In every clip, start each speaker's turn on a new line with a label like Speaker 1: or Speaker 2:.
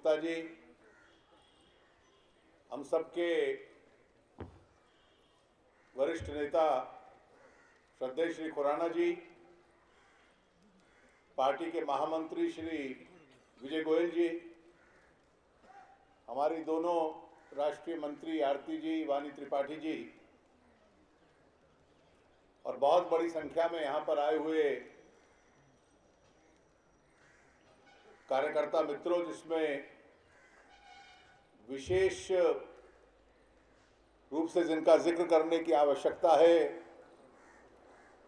Speaker 1: गुप्ता जी, हम सबके वरिष्ठ नेता श्रद्धेय श्री खुराना जी, पार्टी के महामंत्री श्री विजय गोयल जी, हमारी दोनों राष्ट्रीय मंत्री आरती जी, वानी त्रिपाठी जी और बहुत बड़ी संख्या में यहाँ पर आए हुए कार्यकर्ता मित्रों, जिसमें विशेष रूप से जिनका जिक्र करने की आवश्यकता है,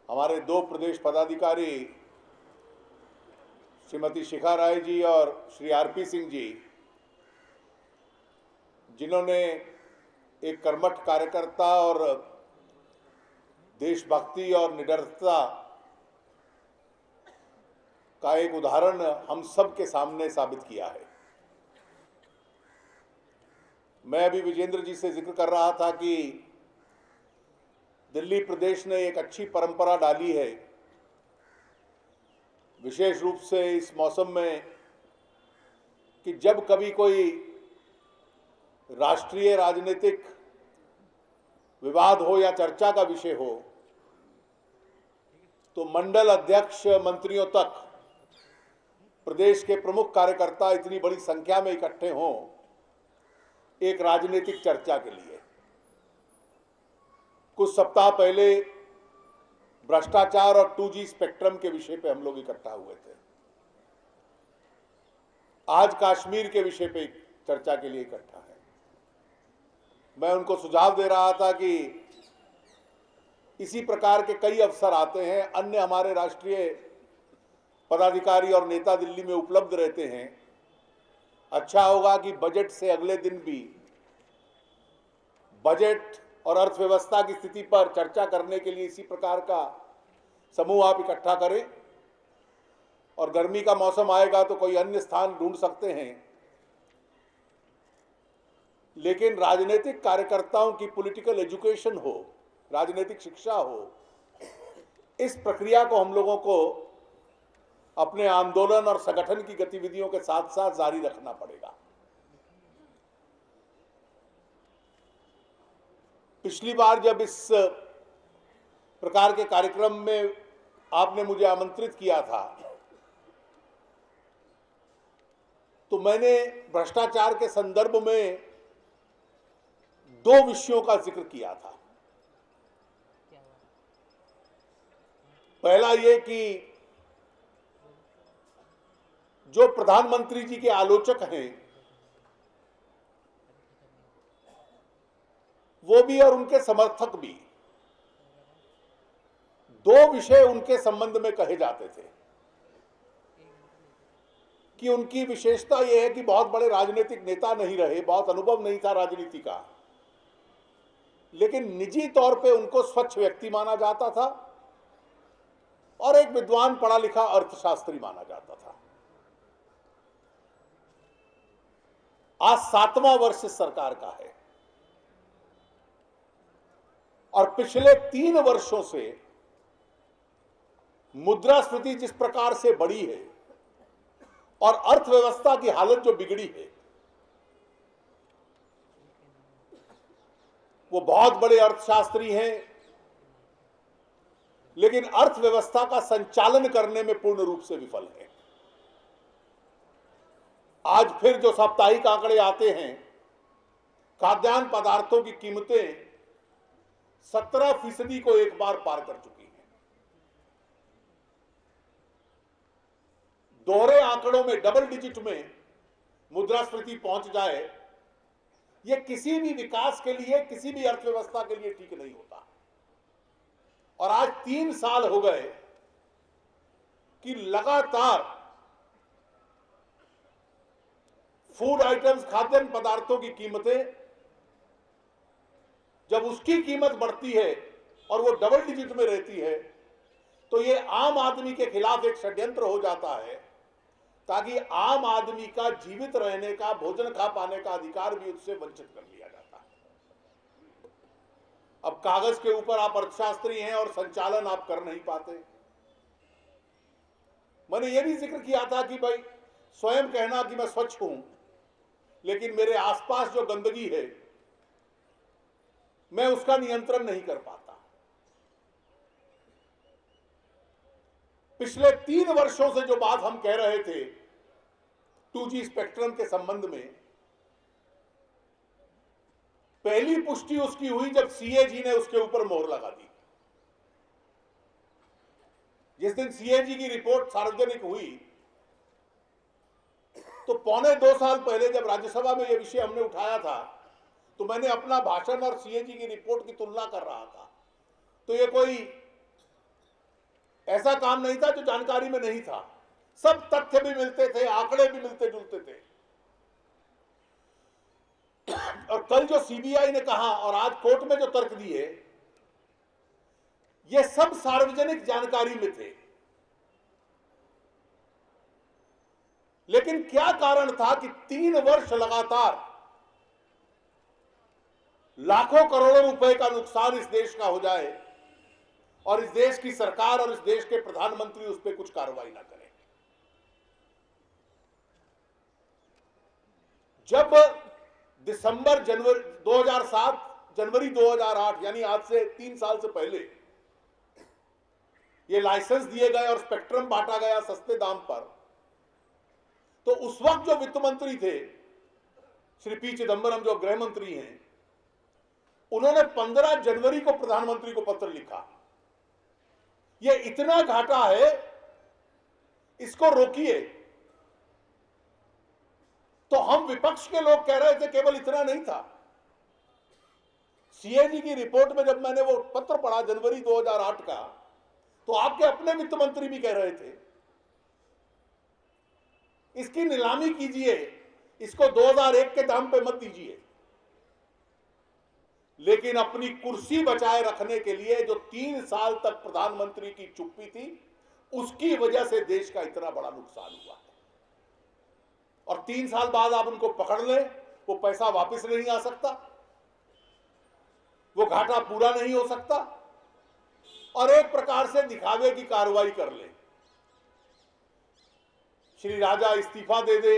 Speaker 1: हमारे दो प्रदेश पदाधिकारी श्रीमती शिखा राय जी और श्री आरपी सिंह जी, जिन्होंने एक कर्मठ कार्यकर्ता और देशभक्ति और निडरता का एक उदाहरण हम सब के सामने साबित किया है। मैं अभी विजेंद्र जी से जिक्र कर रहा था कि दिल्ली प्रदेश ने एक अच्छी परंपरा डाली है, विशेष रूप से इस मौसम में, कि जब कभी कोई राष्ट्रीय राजनीतिक विवाद हो या चर्चा का विषय हो, तो मंडल अध्यक्ष मंत्रियों तक प्रदेश के प्रमुख कार्यकर्ता इतनी बड़ी संख्या में इकट्ठे हों एक राजनीतिक चर्चा के लिए। कुछ सप्ताह पहले भ्रष्टाचार और 2G स्पेक्ट्रम के विषय पे हम लोग इकट्ठा हुए थे। आज कश्मीर के विषय पे चर्चा के लिए इकट्ठा है। मैं उनको सुझाव दे रहा था कि इसी प्रकार के कई अवसर आते हैं, अन्य हमारे राष्ट्रीय पदाधिकारी और नेता दिल्ली में उपलब्ध रहते हैं। अच्छा होगा कि बजट से अगले दिन भी बजट और अर्थव्यवस्था की स्थिति पर चर्चा करने के लिए इसी प्रकार का समूह आप इकट्ठा करें, और गर्मी का मौसम आएगा तो कोई अन्य स्थान ढूंढ सकते हैं, लेकिन राजनीतिक कार्यकर्ताओं की पॉलिटिकल एजुकेशन हो, राजनीतिक शिक्षा हो, इस प्रक्रिया को हम लोगों को अपने आंदोलन और संगठन की गतिविधियों के साथ साथ जारी रखना पड़ेगा। पिछली बार जब इस प्रकार के कार्यक्रम में आपने मुझे आमंत्रित किया था, तो मैंने भ्रष्टाचार के संदर्भ में दो विषयों का जिक्र किया था। पहला ये कि जो प्रधानमंत्री जी के आलोचक हैं, वो भी और उनके समर्थक भी, दो विषय उनके संबंध में कहे जाते थे कि उनकी विशेषता यह है कि बहुत बड़े राजनीतिक नेता नहीं रहे, बहुत अनुभव नहीं था राजनीति का, लेकिन निजी तौर पे उनको स्वच्छ व्यक्ति माना जाता था और एक विद्वान पढ़ा लिखा अर्थशास्त्री माना जाता था। आज 7वां वर्ष इस सरकार का है और पिछले 3 वर्षों से मुद्रास्फीति जिस प्रकार से बढ़ी है और अर्थव्यवस्था की हालत जो बिगड़ी है, वो बहुत बड़े अर्थशास्त्री हैं, लेकिन अर्थव्यवस्था का संचालन करने में पूर्ण रूप से विफल है। आज फिर जो साप्ताहिक आंकड़े आते हैं, खाद्यान्न पदार्थों की कीमतें 17% को एक बार पार कर चुकी हैं। दोहरे आंकड़ों में, डबल डिजिट में मुद्रास्फीति पहुंच जाए, यह किसी भी विकास के लिए, किसी भी अर्थव्यवस्था के लिए ठीक नहीं होता। और आज 3 साल हो गए कि लगातार फूड आइटम्स, खाद्यान्न पदार्थों की कीमतें, जब उसकी कीमत बढ़ती है और वो डबल डिजिट में रहती है, तो ये आम आदमी के खिलाफ एक षड्यंत्र हो जाता है, ताकि आम आदमी का जीवित रहने का, भोजन खा पाने का अधिकार भी उससे वंचित कर लिया जाता है। अब कागज के ऊपर आप अर्थशास्त्री हैं और संचालन आप कर नहीं पाते। मैंने ये भी जिक्र किया था कि भाई स्वयं कहना कि मैं स्वच्छ हूं, लेकिन मेरे आसपास जो गंदगी है मैं उसका नियंत्रण नहीं कर पाता। पिछले 3 वर्षों से जो बात हम कह रहे थे 2G स्पेक्ट्रम के संबंध में, पहली पुष्टि उसकी हुई जब CAG ने उसके ऊपर मोहर लगा दी। जिस दिन CAG की रिपोर्ट सार्वजनिक हुई तो 1.25 साल पहले जब राज्यसभा में यह विषय हमने उठाया था तो मैंने अपना भाषण और CAG की रिपोर्ट की तुलना कर रहा था। तो यह कोई ऐसा काम नहीं था जो जानकारी में नहीं था, सब तथ्य भी मिलते थे, आंकड़े भी मिलते जुलते थे। और कल जो CBI ने कहा और आज कोर्ट में जो तर्क दिए, ये सब सार्वजनिक जानकारी में थे। लेकिन क्या कारण था कि 3 वर्ष लगातार लाखों करोड़ों रुपए का नुकसान इस देश का हो जाए और इस देश की सरकार और इस देश के प्रधानमंत्री उस पर कुछ कार्रवाई ना करें। जब दिसंबर जनवरी 2007 जनवरी 2008 यानी आज से 3 साल से पहले ये लाइसेंस दिए गए और स्पेक्ट्रम बांटा गया सस्ते दाम पर, तो उस वक्त जो वित्त मंत्री थे श्री पी चिदंबरम, जो गृह मंत्री हैं, उन्होंने 15 जनवरी को प्रधानमंत्री को पत्र लिखा, ये इतना घाटा है, इसको रोकिए। तो हम विपक्ष के लोग कह रहे थे केवल इतना नहीं था। CAG की रिपोर्ट में जब मैंने वो पत्र पढ़ा जनवरी 2008 का, तो आपके अपने वित्त मंत्री भी कह रहे थे इसकी नीलामी कीजिए, इसको 2001 के दाम पे मत दीजिए। लेकिन अपनी कुर्सी बचाए रखने के लिए जो 3 साल तक प्रधानमंत्री की चुप्पी थी, उसकी वजह से देश का इतना बड़ा नुकसान हुआ है। और 3 साल बाद आप उनको पकड़ लें, वो पैसा वापस नहीं आ सकता, वो घाटा पूरा नहीं हो सकता, और एक प्रकार से दिखावे की कार्रवाई कर ले। श्री राजा इस्तीफा दे दे,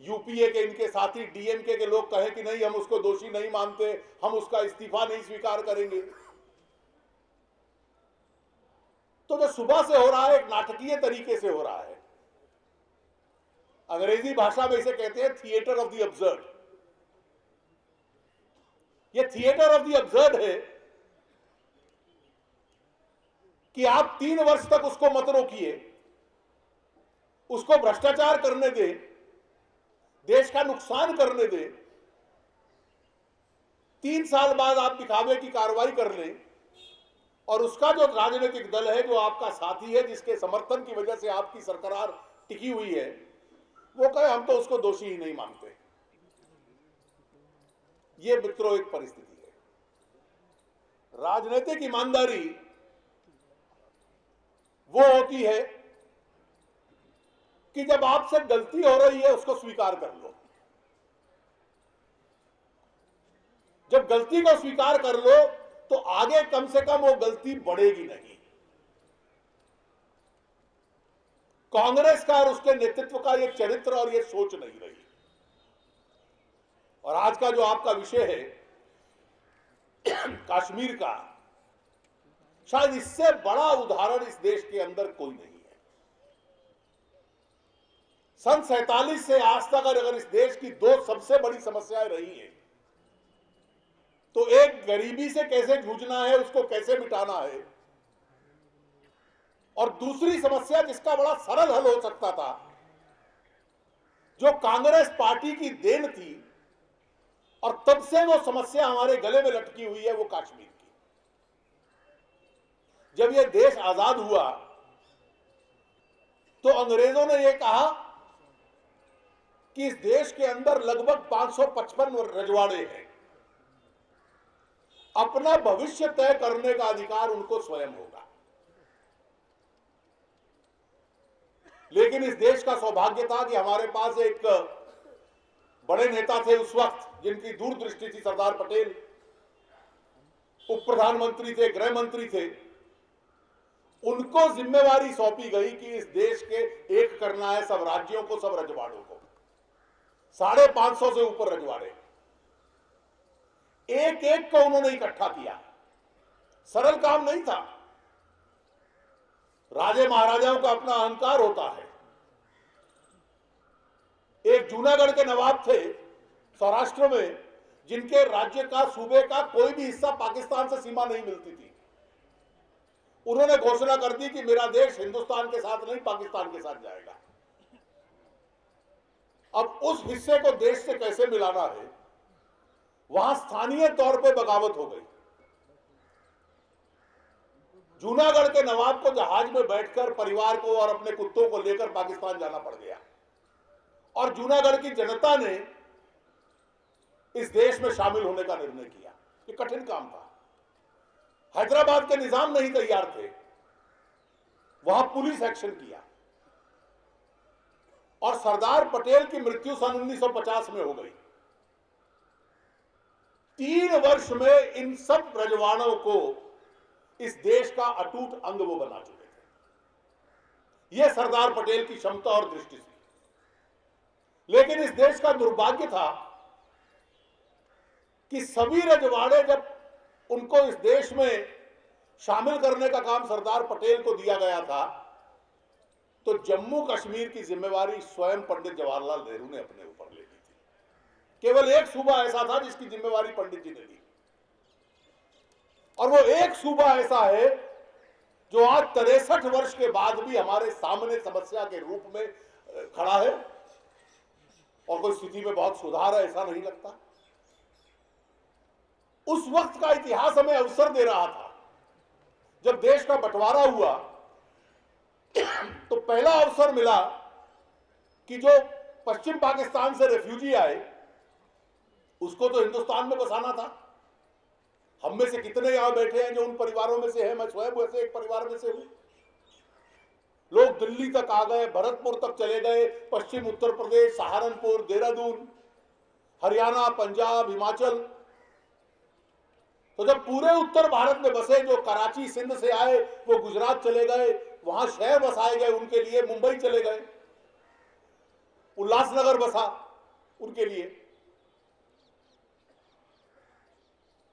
Speaker 1: UPA के इनके साथी DMK के लोग कहें कि नहीं हम उसको दोषी नहीं मानते, हम उसका इस्तीफा नहीं स्वीकार करेंगे। तो जो सुबह से हो रहा है एक नाटकीय तरीके से हो रहा है। अंग्रेजी भाषा में इसे कहते हैं थिएटर ऑफ द अब्सर्ड। ये थिएटर ऑफ द अब्सर्ड है कि आप 3 वर्ष तक उसको मत रोकिए, उसको भ्रष्टाचार करने दे, देश का नुकसान करने दे, 3 साल बाद आप दिखावे की कार्रवाई कर लें, और उसका जो राजनीतिक दल है, जो आपका साथी है, जिसके समर्थन की वजह से आपकी सरकार टिकी हुई है, वो कहे हम तो उसको दोषी ही नहीं मानते। ये मित्रों एक परिस्थिति है। राजनीतिक ईमानदारी वो होती है कि जब आपसे गलती हो रही है उसको स्वीकार कर लो। जब गलती को स्वीकार कर लो तो आगे कम से कम वो गलती बढ़ेगी नहीं। कांग्रेस का और उसके नेतृत्व का ये चरित्र और ये सोच नहीं रही। और आज का जो आपका विषय है कश्मीर का, शायद इससे बड़ा उदाहरण इस देश के अंदर कोई नहीं है। सन 47 से आज तक अगर इस देश की 2 सबसे बड़ी समस्याएं रही हैं, तो एक गरीबी से कैसे जूझना है, उसको कैसे मिटाना है, और दूसरी समस्या जिसका बड़ा सरल हल हो सकता था, जो कांग्रेस पार्टी की देन थी और तब से वो समस्या हमारे गले में लटकी हुई है, वो कश्मीर की। जब ये देश आजाद हुआ तो अंग्रेजों ने यह कहा कि इस देश के अंदर लगभग 555 रजवाड़े हैं, अपना भविष्य तय करने का अधिकार उनको स्वयं होगा। लेकिन इस देश का सौभाग्य था कि हमारे पास एक बड़े नेता थे उस वक्त, जिनकी दूरदृष्टि थी, सरदार पटेल। उप प्रधानमंत्री थे, गृह मंत्री थे। उनको जिम्मेवारी सौंपी गई कि इस देश के एक करना है सब राज्यों को, सब रजवाड़ों को। 550 से ऊपर रजवाड़े, एक एक को उन्होंने इकट्ठा किया। सरल काम नहीं था। राजे महाराजाओं का अपना अहंकार होता है। एक जूनागढ़ के नवाब थे सौराष्ट्र में, जिनके राज्य का, सूबे का कोई भी हिस्सा पाकिस्तान से सीमा नहीं मिलती थी। उन्होंने घोषणा कर दी कि मेरा देश हिंदुस्तान के साथ नहीं, पाकिस्तान के साथ जाएगा। अब उस हिस्से को देश से कैसे मिलाना है, वहां स्थानीय तौर पे बगावत हो गई। जूनागढ़ के नवाब को जहाज में बैठकर परिवार को और अपने कुत्तों को लेकर पाकिस्तान जाना पड़ गया, और जूनागढ़ की जनता ने इस देश में शामिल होने का निर्णय किया। ये कठिन काम था। हैदराबाद के निजाम नहीं तैयार थे, वहां पुलिस एक्शन किया, और सरदार पटेल की मृत्यु सन 1950 में हो गई। 3 वर्ष में इन सब रजवाड़ों को इस देश का अटूट अंग वो बना चुके थे। यह सरदार पटेल की क्षमता और दृष्टि थी। लेकिन इस देश का दुर्भाग्य था कि सभी रजवाड़े, जब उनको इस देश में शामिल करने का काम सरदार पटेल को दिया गया था, तो जम्मू कश्मीर की जिम्मेवारी स्वयं पंडित जवाहरलाल नेहरू ने अपने ऊपर ले ली थी। केवल एक सूबा ऐसा था जिसकी जिम्मेवारी पंडित जी ने ली, और वो एक सूबा ऐसा है जो आज 63 वर्ष के बाद भी हमारे सामने समस्या के रूप में खड़ा है, और कोई स्थिति में बहुत सुधार है ऐसा नहीं लगता। उस वक्त का इतिहास हमें अवसर दे रहा था। जब देश का बंटवारा हुआ तो पहला अवसर मिला कि जो पश्चिम पाकिस्तान से रेफ्यूजी आए उसको तो हिंदुस्तान में बसाना था। हम में से कितने यहां बैठे हैं जो उन परिवारों में से हैं? मैं स्वयं वैसे एक परिवार में से हूं। लोग दिल्ली तक आ गए, भरतपुर तक चले गए, पश्चिम उत्तर प्रदेश, सहारनपुर, देहरादून, हरियाणा, पंजाब, हिमाचल। तो जब पूरे उत्तर भारत में बसे, जो कराची सिंध से आए वो गुजरात चले गए, वहां शहर बसाए गए उनके लिए, मुंबई चले गए, उल्लासनगर बसा उनके लिए।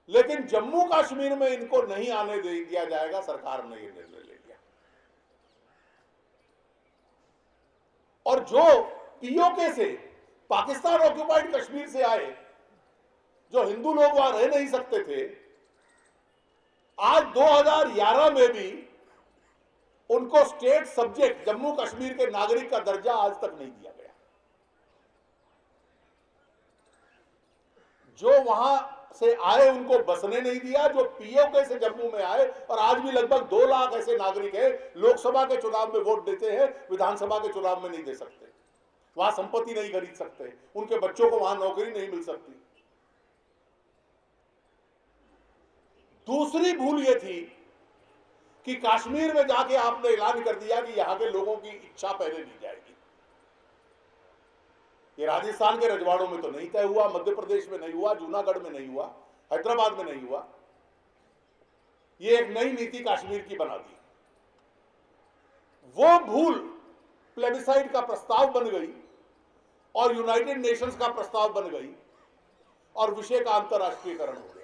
Speaker 1: लेकिन जम्मू कश्मीर में इनको नहीं आने दिया जाएगा, सरकार ने यह निर्णय ले लिया। और जो पीओके से, पाकिस्तान ऑक्युपाइड कश्मीर से आए, जो हिंदू लोग वहां रह नहीं सकते थे, आज 2011 में भी उनको स्टेट सब्जेक्ट, जम्मू कश्मीर के नागरिक का दर्जा आज तक नहीं दिया गया। जो वहां से आए उनको बसने नहीं दिया, जो पीओके से जम्मू में आए, और आज भी लगभग 2 लाख ऐसे नागरिक हैं, लोकसभा के चुनाव में वोट देते हैं, विधानसभा के चुनाव में नहीं दे सकते, वहां संपत्ति नहीं खरीद सकते, उनके बच्चों को वहां नौकरी नहीं मिल सकती। दूसरी भूल यह थी कि कश्मीर में जाके आपने ऐलान कर दिया कि यहां के लोगों की इच्छा पहले ली जाएगी। ये राजस्थान के रजवाड़ों में तो नहीं तय हुआ, मध्य प्रदेश में नहीं हुआ, जूनागढ़ में नहीं हुआ, हैदराबाद में नहीं हुआ। ये एक नई नीति कश्मीर की बना दी। वो भूल प्लेबिसाइड का प्रस्ताव बन गई, और यूनाइटेड नेशंस का प्रस्ताव बन गई, और विषय का अंतरराष्ट्रीयकरण हो गया।